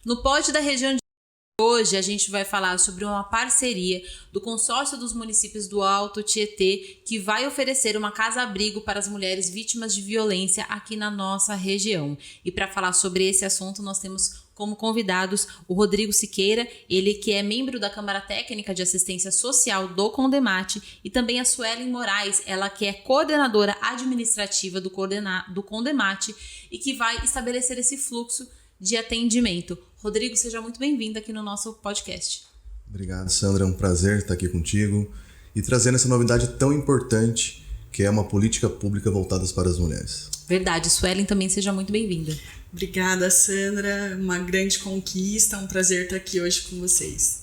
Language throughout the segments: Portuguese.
No Pod da Região de hoje a gente vai falar sobre uma parceria do Consórcio dos Municípios do Alto Tietê, que vai oferecer uma casa-abrigo para as mulheres vítimas de violência aqui na nossa região. E para falar sobre esse assunto, nós temos como convidados o Rodrigo Siqueira, ele que é membro da Câmara Técnica de Assistência Social do Condemate, e também a Suelen Moraes, ela que é coordenadora administrativa do Condemate e que vai estabelecer esse fluxo de atendimento. Rodrigo, seja muito bem-vindo aqui no nosso podcast. Obrigado, Sandra. É um prazer estar aqui contigo e trazendo essa novidade tão importante que é uma política pública voltada para as mulheres. Verdade. Suelen, também seja muito bem-vinda. Obrigada, Sandra. Uma grande conquista, um prazer estar aqui hoje com vocês.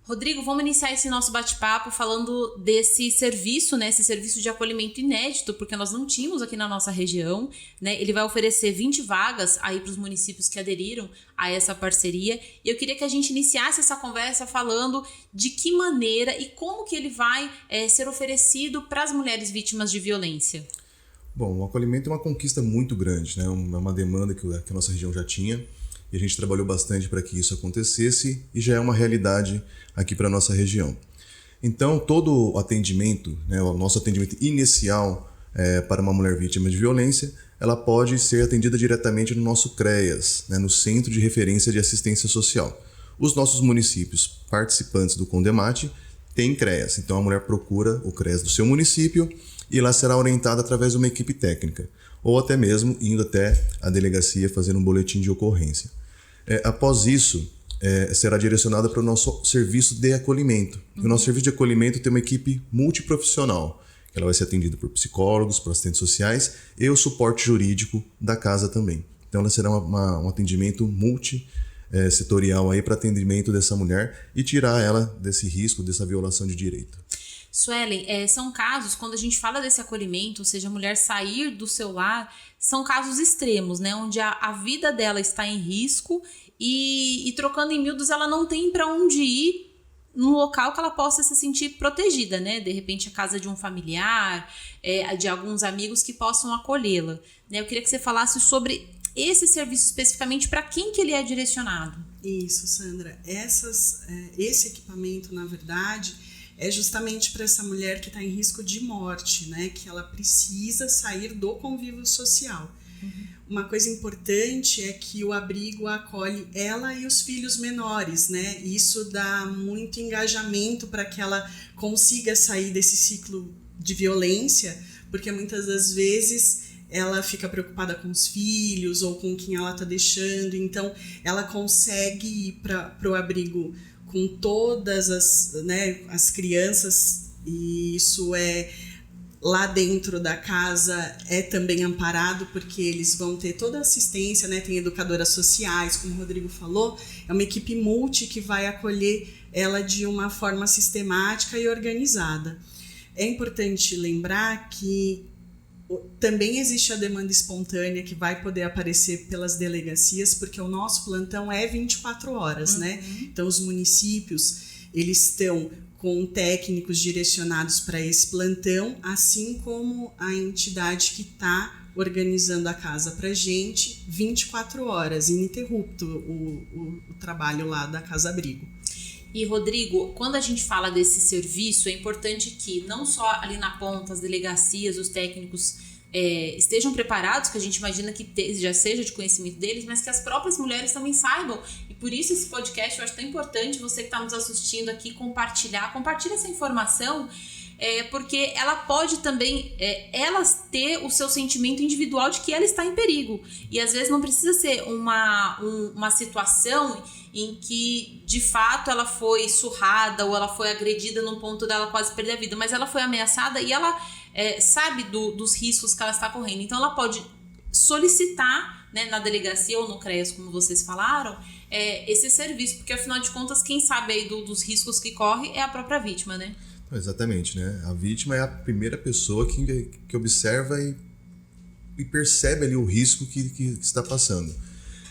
Rodrigo, vamos iniciar esse nosso bate-papo falando desse serviço, né? Esse serviço de acolhimento inédito, porque nós não tínhamos aqui na nossa região, né? Ele vai oferecer 20 vagas aí para os municípios que aderiram a essa parceria. E eu queria que a gente iniciasse essa conversa falando de que maneira e como que ele vai ser oferecido para as mulheres vítimas de violência. Bom, o acolhimento é uma conquista muito grande, né? É uma demanda que a nossa região já tinha. E a gente trabalhou bastante para que isso acontecesse e já é uma realidade aqui para a nossa região. Então, todo o atendimento, né, o nosso atendimento inicial para uma mulher vítima de violência, ela pode ser atendida diretamente no nosso CREAS, né, no Centro de Referência de Assistência Social. Os nossos municípios participantes do Condemate têm CREAS, então a mulher procura o CREAS do seu município e lá será orientada através de uma equipe técnica, ou até mesmo indo até a delegacia fazer um boletim de ocorrência. Após isso, será direcionada para o nosso serviço de acolhimento. O nosso serviço de acolhimento tem uma equipe multiprofissional. Ela vai ser atendida por psicólogos, por assistentes sociais e o suporte jurídico da casa também. Então, ela será um atendimento multissetorial para atendimento dessa mulher e tirar ela desse risco, dessa violação de direito. Suelen, são casos, quando a gente fala desse acolhimento, ou seja, a mulher sair do seu lar, são casos extremos, né? Onde a vida dela está em risco e trocando em miúdos, ela não tem para onde ir num local que ela possa se sentir protegida, né? De repente, a casa de um familiar, de alguns amigos que possam acolhê-la, né? Eu queria que você falasse sobre esse serviço especificamente, para quem que ele é direcionado. Isso, Sandra. Esse equipamento, na verdade, é justamente para essa mulher que está em risco de morte, né? Que ela precisa sair do convívio social. Uhum. Uma coisa importante é que o abrigo acolhe ela e os filhos menores, né? Isso dá muito engajamento para que ela consiga sair desse ciclo de violência, porque muitas das vezes ela fica preocupada com os filhos ou com quem ela está deixando, então ela consegue ir para o abrigo com todas as crianças, e isso lá dentro da casa é também amparado, porque eles vão ter toda a assistência, né? Tem educadoras sociais, como o Rodrigo falou, é uma equipe multi que vai acolher ela de uma forma sistemática e organizada. É importante lembrar que também existe a demanda espontânea que vai poder aparecer pelas delegacias, porque o nosso plantão é 24 horas, né? Então, os municípios, eles estão com técnicos direcionados para esse plantão, assim como a entidade que está organizando a casa para a gente, 24 horas, ininterrupto o trabalho lá da Casa Abrigo. E, Rodrigo, quando a gente fala desse serviço, é importante que não só ali na ponta as delegacias, os técnicos estejam preparados, que a gente imagina que já seja de conhecimento deles, mas que as próprias mulheres também saibam. E por isso esse podcast eu acho tão importante, você que está nos assistindo aqui, compartilha essa informação, porque ela pode também ter o seu sentimento individual de que ela está em perigo. E às vezes não precisa ser uma situação em que de fato ela foi surrada ou ela foi agredida num ponto dela quase perder a vida, mas ela foi ameaçada e ela sabe dos riscos que ela está correndo. Então ela pode solicitar, né, na delegacia ou no CREAS, como vocês falaram, esse serviço, porque afinal de contas quem sabe aí dos riscos que corre é a própria vítima, né? Exatamente, né? A vítima é a primeira pessoa que observa e percebe ali o risco que está passando.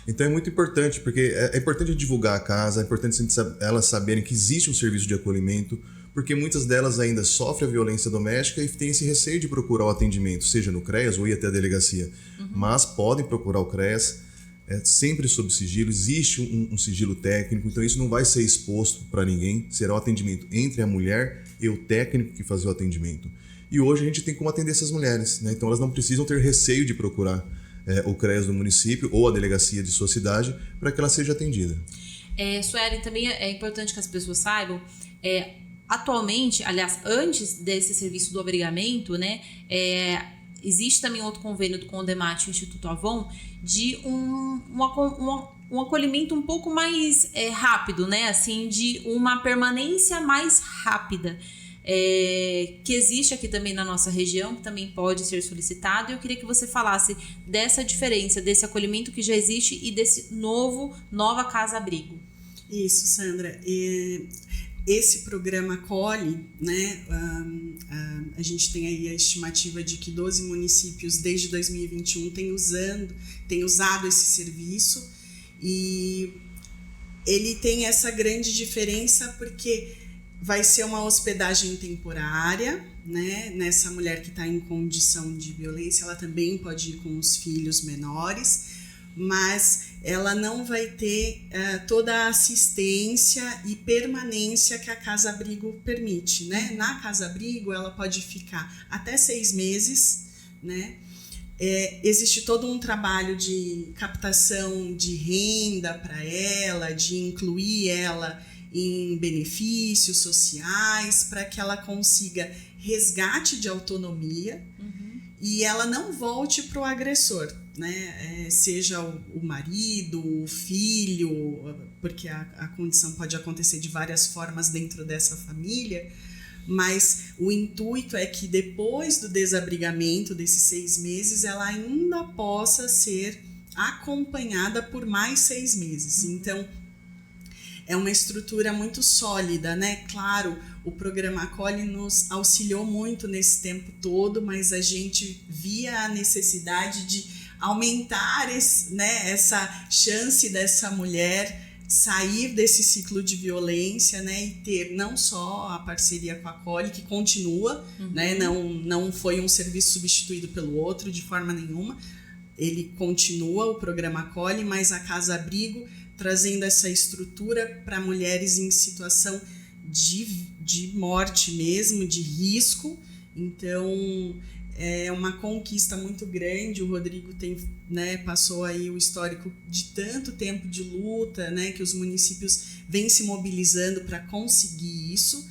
Então é muito importante, porque é importante divulgar a casa, é importante elas saberem que existe um serviço de acolhimento, porque muitas delas ainda sofrem a violência doméstica e têm esse receio de procurar o atendimento, seja no CREAS ou ir até a delegacia. Mas podem procurar o CREAS, é sempre sob sigilo, existe um sigilo técnico, então isso não vai ser exposto para ninguém, será o atendimento entre a mulher e o técnico que faz o atendimento. E hoje a gente tem como atender essas mulheres, né? Então elas não precisam ter receio de procurar o CREAS do município ou a delegacia de sua cidade para que ela seja atendida. Sueli, também é importante que as pessoas saibam, atualmente, aliás, antes desse serviço do abrigamento, né, existe também outro convênio do Condemate e o Instituto Avon de um acolhimento um pouco mais rápido, né, assim, de uma permanência mais rápida. Que existe aqui também na nossa região, que também pode ser solicitado. Eu queria que você falasse dessa diferença, desse acolhimento que já existe e desse nova casa-abrigo. Isso, Sandra. Esse programa acolhe, né? A gente tem aí a estimativa de que 12 municípios desde 2021 têm usado esse serviço, e ele tem essa grande diferença porque vai ser uma hospedagem temporária, né? Nessa mulher que está em condição de violência, ela também pode ir com os filhos menores, mas ela não vai ter toda a assistência e permanência que a casa-abrigo permite, né? Na casa-abrigo ela pode ficar até 6 meses, né? Existe todo um trabalho de captação de renda para ela, de incluir ela em benefícios sociais, para que ela consiga resgate de autonomia, e ela não volte para o agressor, né? Seja o marido, o filho, porque a condição pode acontecer de várias formas dentro dessa família, mas o intuito é que depois do desabrigamento desses 6 meses, ela ainda possa ser acompanhada por mais 6 meses. Então, é uma estrutura muito sólida, né? Claro, o programa Acolhe nos auxiliou muito nesse tempo todo, mas a gente via a necessidade de aumentar essa chance dessa mulher sair desse ciclo de violência, né? E ter não só a parceria com a Acolhe, que continua, né? Não foi um serviço substituído pelo outro de forma nenhuma. Ele continua, o programa Acolhe, mas a Casa Abrigo trazendo essa estrutura para mulheres em situação de morte mesmo, de risco. Então, é uma conquista muito grande. O Rodrigo passou aí o histórico de tanto tempo de luta, né, que os municípios vêm se mobilizando para conseguir isso.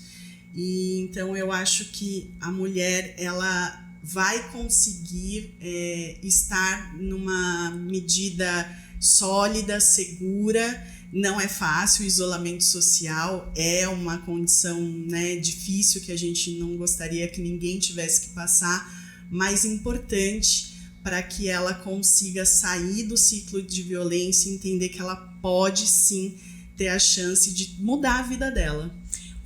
E então eu acho que a mulher, ela vai conseguir estar numa medida sólida, segura. Não é fácil, o isolamento social é uma condição, né, difícil, que a gente não gostaria que ninguém tivesse que passar, mas importante para que ela consiga sair do ciclo de violência e entender que ela pode sim ter a chance de mudar a vida dela.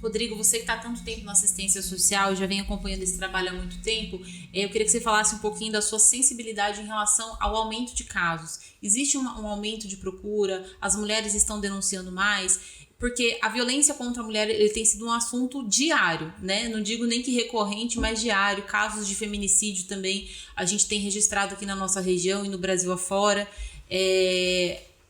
Rodrigo, você que está há tanto tempo na assistência social, já vem acompanhando esse trabalho há muito tempo, eu queria que você falasse um pouquinho da sua sensibilidade em relação ao aumento de casos. Existe um aumento de procura? As mulheres estão denunciando mais? Porque a violência contra a mulher, ele tem sido um assunto diário, né? Não digo nem que recorrente, mas diário. Casos de feminicídio também a gente tem registrado aqui na nossa região e no Brasil afora.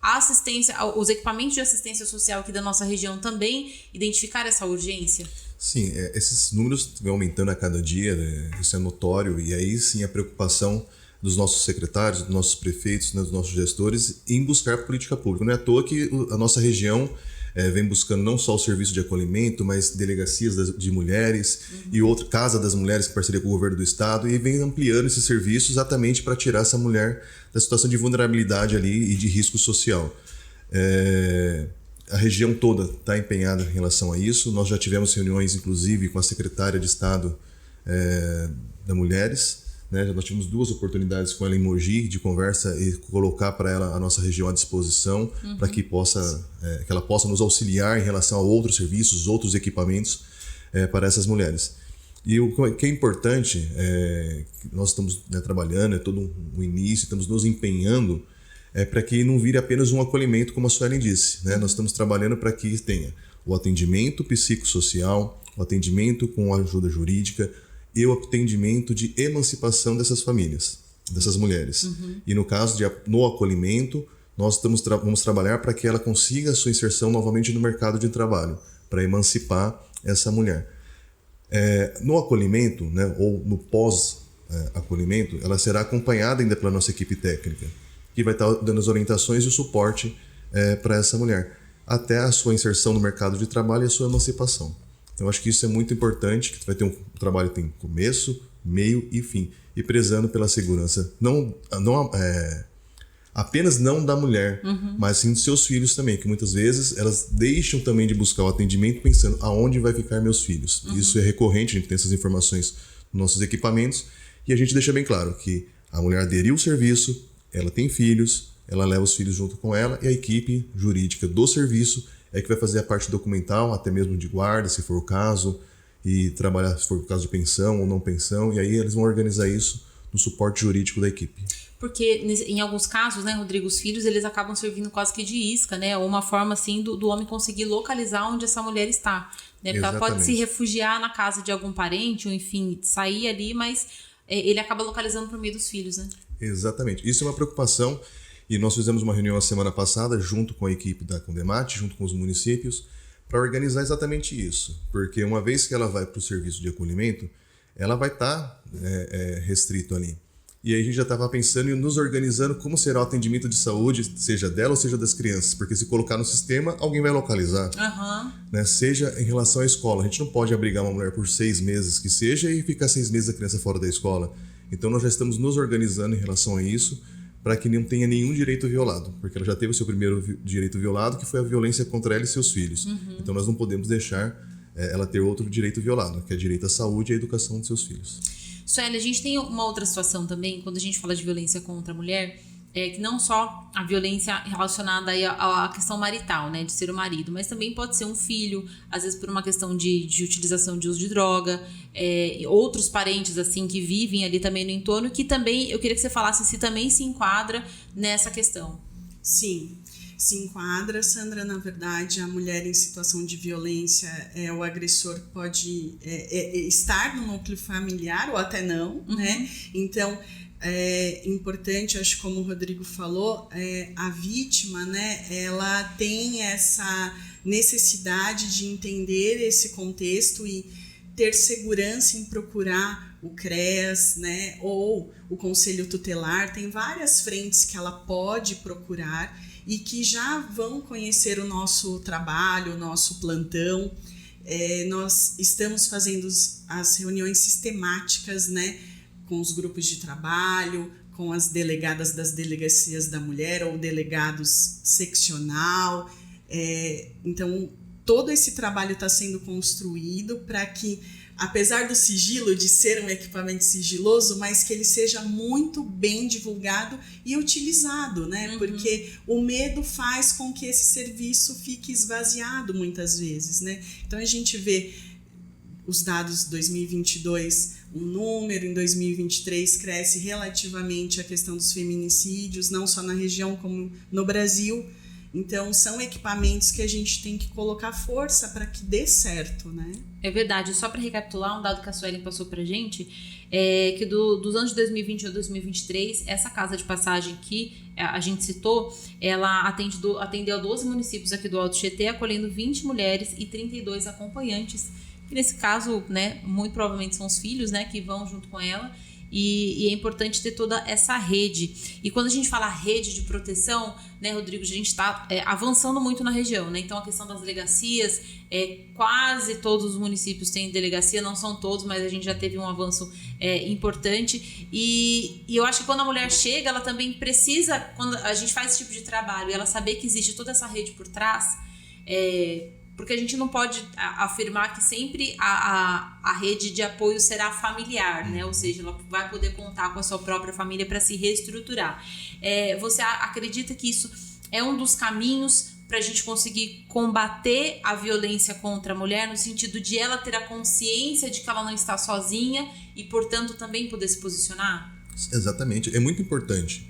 A assistência, os equipamentos de assistência social aqui da nossa região também identificaram essa urgência? Sim, esses números vão aumentando a cada dia, né? Isso é notório, e aí sim a preocupação dos nossos secretários, dos nossos prefeitos, né, dos nossos gestores em buscar política pública. Não é à toa que a nossa região vem buscando não só o serviço de acolhimento, mas delegacias de mulheres e outra Casa das Mulheres, em parceria com o governo do estado, e vem ampliando esse serviço exatamente para tirar essa mulher da situação de vulnerabilidade ali e de risco social. A região toda está empenhada em relação a isso. Nós já tivemos reuniões, inclusive, com a secretária de Estado da Mulheres, né? Nós tivemos 2 oportunidades com ela em Mogi de conversa e colocar para ela a nossa região à disposição, para que ela possa nos auxiliar em relação a outros serviços, outros equipamentos para essas mulheres. E o que é importante, nós estamos trabalhando, todo um início, estamos nos empenhando para que não vire apenas um acolhimento, como a Suelen disse, né? Nós estamos trabalhando para que tenha o atendimento psicossocial, o atendimento com ajuda jurídica, e o atendimento de emancipação dessas famílias, dessas mulheres. E no caso no acolhimento, nós vamos trabalhar para que ela consiga a sua inserção novamente no mercado de trabalho, para emancipar essa mulher. No acolhimento, né, ou no pós-acolhimento, ela será acompanhada ainda pela nossa equipe técnica, que vai estar dando as orientações e o suporte para essa mulher, até a sua inserção no mercado de trabalho e a sua emancipação. Então, acho que isso é muito importante, que vai ter um trabalho que tem começo, meio e fim, e prezando pela segurança, apenas não da mulher, mas sim dos seus filhos também, que muitas vezes elas deixam também de buscar o atendimento pensando aonde vai ficar meus filhos. Isso é recorrente, a gente tem essas informações nos nossos equipamentos, e a gente deixa bem claro que a mulher aderiu ao serviço, ela tem filhos, ela leva os filhos junto com ela, e a equipe jurídica do serviço é que vai fazer a parte documental, até mesmo de guarda, se for o caso, e trabalhar, se for o caso de pensão ou não pensão, e aí eles vão organizar isso no suporte jurídico da equipe. Porque em alguns casos, né, Rodrigo, os filhos eles acabam servindo quase que de isca, né? Ou uma forma assim do homem conseguir localizar onde essa mulher está. Né? Porque ela pode se refugiar na casa de algum parente, ou enfim, sair ali, mas ele acaba localizando por meio dos filhos, né? Exatamente. Isso é uma preocupação, e nós fizemos uma reunião a semana passada junto com a equipe da Condemate, junto com os municípios, para organizar exatamente isso. Porque uma vez que ela vai para o serviço de acolhimento, ela vai estar restrito ali. E aí a gente já estava pensando em nos organizando como será o atendimento de saúde, seja dela ou seja das crianças, porque se colocar no sistema, alguém vai localizar. Né? Seja em relação à escola, a gente não pode abrigar uma mulher por 6 meses que seja e ficar 6 meses a criança fora da escola. Então nós já estamos nos organizando em relação a isso, para que não tenha nenhum direito violado, porque ela já teve o seu primeiro direito violado, que foi a violência contra ela e seus filhos. Então nós não podemos deixar ela ter outro direito violado, que é o direito à saúde e à educação dos seus filhos. Sueli, a gente tem uma outra situação também, quando a gente fala de violência contra a mulher, que não só a violência relacionada aí à questão marital, né, de ser o marido, mas também pode ser um filho, às vezes por uma questão de utilização de uso de droga, outros parentes assim que vivem ali também no entorno, que também, eu queria que você falasse se também se enquadra nessa questão. Sim, se enquadra, Sandra. Na verdade, a mulher em situação de violência, o agressor pode estar no núcleo familiar ou até não, né? Então, é importante, acho que como o Rodrigo falou, a vítima, né, ela tem essa necessidade de entender esse contexto e ter segurança em procurar o CREAS, né, ou o Conselho Tutelar. Tem várias frentes que ela pode procurar e que já vão conhecer o nosso trabalho, o nosso plantão. Nós estamos fazendo as reuniões sistemáticas, né, com os grupos de trabalho, com as delegadas das delegacias da mulher ou delegados seccional. Então, todo esse trabalho está sendo construído para que, apesar do sigilo, de ser um equipamento sigiloso, mas que ele seja muito bem divulgado e utilizado, né? Porque o medo faz com que esse serviço fique esvaziado muitas vezes, né? Então, a gente vê os dados de 2022, um número, em 2023 cresce relativamente a questão dos feminicídios, não só na região como no Brasil. Então, são equipamentos que a gente tem que colocar força para que dê certo, né? É verdade. Só para recapitular, um dado que a Sueli passou para a gente, é que dos anos de 2020 a 2023, essa casa de passagem que a gente citou, ela atendeu a 12 municípios aqui do Alto Tietê, acolhendo 20 mulheres e 32 acompanhantes, que nesse caso, né, muito provavelmente são os filhos, né, que vão junto com ela. E é importante ter toda essa rede. E quando a gente fala rede de proteção, né, Rodrigo, a gente está avançando muito na região, né? Então a questão das delegacias, quase todos os municípios têm delegacia, não são todos, mas a gente já teve um avanço importante. E eu acho que quando a mulher chega, ela também precisa, quando a gente faz esse tipo de trabalho, ela saber que existe toda essa rede por trás, porque a gente não pode afirmar que sempre a rede de apoio será familiar, né? Ou seja, ela vai poder contar com a sua própria família para se reestruturar. Você acredita que isso é um dos caminhos para a gente conseguir combater a violência contra a mulher, no sentido de ela ter a consciência de que ela não está sozinha e, portanto, também poder se posicionar? Exatamente, é muito importante.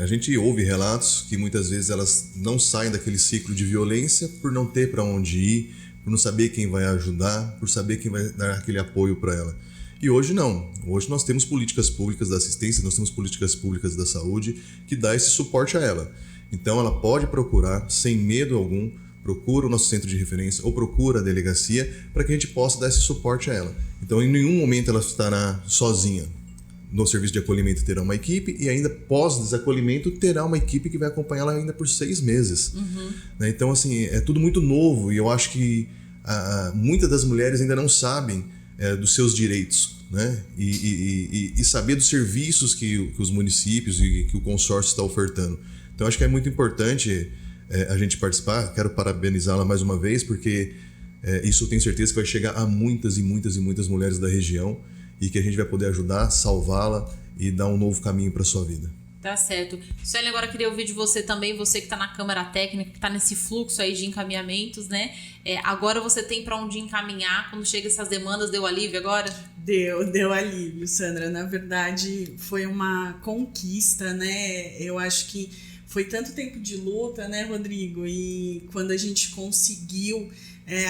A gente ouve relatos que muitas vezes elas não saem daquele ciclo de violência por não ter para onde ir, por não saber quem vai ajudar, por saber quem vai dar aquele apoio para ela. E hoje não. Hoje nós temos políticas públicas da assistência, nós temos políticas públicas da saúde que dá esse suporte a ela. Então ela pode procurar, sem medo algum, procura o nosso centro de referência ou procura a delegacia para que a gente possa dar esse suporte a ela. Então em nenhum momento ela estará sozinha. No serviço de acolhimento terá uma equipe e ainda pós-desacolhimento terá uma equipe que vai acompanhá-la ainda por 6 meses. Né? Então assim, é tudo muito novo e eu acho que muitas das mulheres ainda não sabem dos seus direitos, né? E saber dos serviços que os municípios e que o consórcio está ofertando. Então acho que é muito importante a gente participar. Quero parabenizá-la mais uma vez, porque isso eu tenho certeza que vai chegar a muitas e muitas e muitas mulheres da região e que a gente vai poder ajudar, salvá-la e dar um novo caminho para a sua vida. Tá certo. Sueli, agora eu queria ouvir de você também, você que está na Câmara Técnica, que está nesse fluxo aí de encaminhamentos, né? Agora você tem para onde encaminhar quando chega essas demandas? Deu alívio agora? Deu alívio, Sandra. Na verdade, foi uma conquista, né? Eu acho que foi tanto tempo de luta, né, Rodrigo? E quando a gente conseguiu,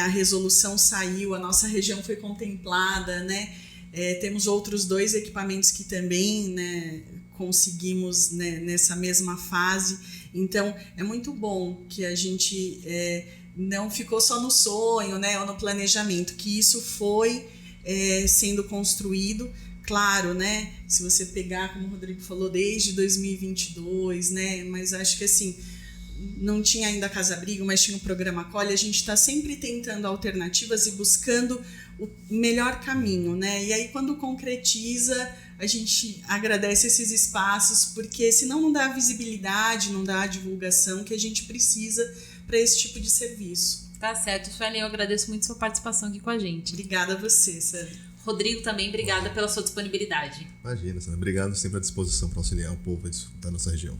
a resolução saiu, a nossa região foi contemplada, né? Temos outros 2 equipamentos que também, né, conseguimos, né, nessa mesma fase. Então, é muito bom que a gente não ficou só no sonho, né, ou no planejamento, que isso foi sendo construído. Claro, né, se você pegar, como o Rodrigo falou, desde 2022, né, mas acho que assim, não tinha ainda a Casa Abrigo, mas tinha o programa Acolhe. A gente está sempre tentando alternativas e buscando o melhor caminho, né? E aí, quando concretiza, a gente agradece esses espaços, porque senão não dá a visibilidade, não dá a divulgação que a gente precisa para esse tipo de serviço. Tá certo. Sueli, eu agradeço muito sua participação aqui com a gente. Obrigada a você, Sandra. Rodrigo, também obrigada pela sua disponibilidade. Imagina, Sandra. Obrigado, sempre à disposição para auxiliar o povo da nossa região.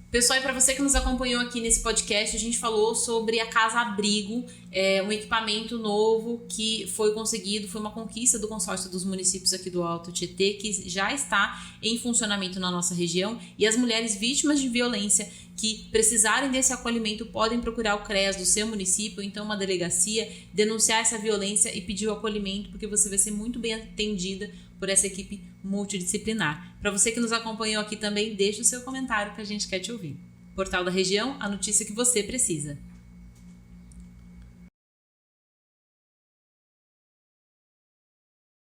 Pessoal, e para você que nos acompanhou aqui nesse podcast, a gente falou sobre a Casa Abrigo, um equipamento novo que foi conseguido, foi uma conquista do consórcio dos municípios aqui do Alto Tietê, que já está em funcionamento na nossa região, e as mulheres vítimas de violência que precisarem desse acolhimento podem procurar o CREAS do seu município, então uma delegacia, denunciar essa violência e pedir o acolhimento, porque você vai ser muito bem atendida por essa equipe multidisciplinar. Para você que nos acompanhou aqui também, deixe o seu comentário que a gente quer te ouvir. Portal da Região, a notícia que você precisa.